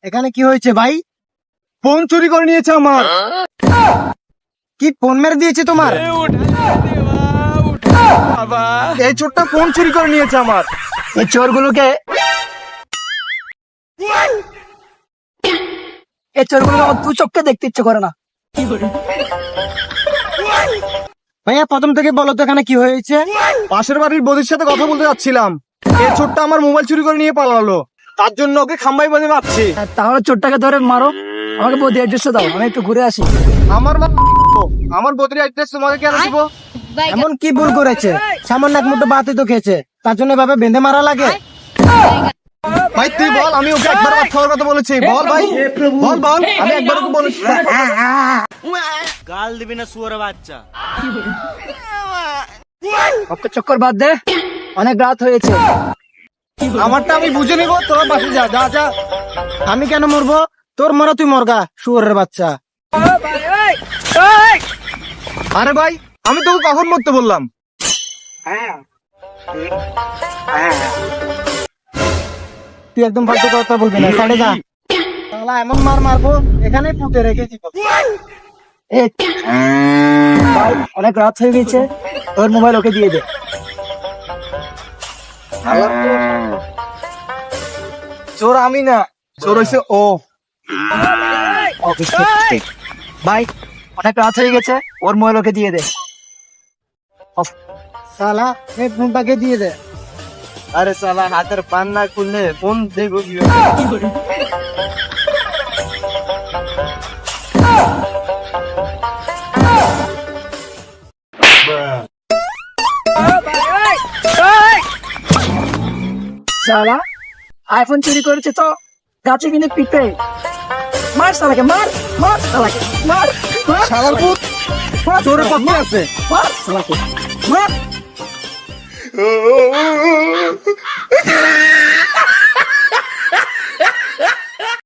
এখানে কি হয়েছে ভাই? ফোন চুরি করে নিয়েছে আমার। কি ফোন মেরে দিয়েছে তোমার? এই চোরটা ফোন চুরি করে নিয়েছে আমার। এই চোরগুলোকে আমার দু চোখকে দেখতে ইচ্ছে করে না। ভাইয়া প্রথম থেকে বলো তো এখানে কি হয়েছে? পাশের বাড়ির বৌদির সাথে কথা বলতে যাচ্ছিলাম, এই চোরটা আমার মোবাইল চুরি করে নিয়ে পালালো। তার জন্য ওকে খাম্বাই বাজে মারছি। তাহলে চোরটাকে ধরে মারো, আমাকে বৌদি অ্যাড্রেসটা দাও, আমি একটু ঘুরে আসি। আমার বৌদির অ্যাড্রেস তোমাকে কেন দিব? এমন কি ভুল করেছে? সামান্য এক মুঠো ভাতই তো খেয়েছে, তার জন্য এভাবে বেঁধে মারা লাগে? ভাই তুই বল, আমি ওকে একবার ভাত খাওয়ার কথা বলেছি। বল ভাই, বল বল, আমি একবার ওকে বলেছি। গাল দিবি না শুয়োরের বাচ্চা। ওকে চক্কর বাদ দে, অনেক রাত হয়েছে। আমারটা আমি বুঝে নিবো, তোরা বাসে যা যা যা। আমি কেন মরবো? তোর মরা তুই মরগা, শুয়োরের বাচ্চা। আরে ভাই, আমি তোকে কখন মরতে বললাম? তুই একদম ফালতু কথা বলবি না, সাইডে যা। শালা এমন মার মারবো এখানে পুঁতে রেখেছি। এই, ভাই অনেক রাত হয়ে গেছে, ওর মোবাইল ওকে দিয়ে দে। চোর আমি না, চোর হয়েছে ও। ভাই অনেক রাত হয়ে গেছে, ওর মোবাইল ওকে দিয়ে দে। শালা এই ফোনটাকে দিয়ে দে। আরে সালা হাতের পান না খুললে ফোন দেখো কি শালা আইফোন চুরি করেছে তো গাছে কিনে পিঁপড়ে। মার শালাকে, মার মার শালাকে, মার মার শালার পুত, চোরের পক্ষে আছে। মার শালাকে, মার।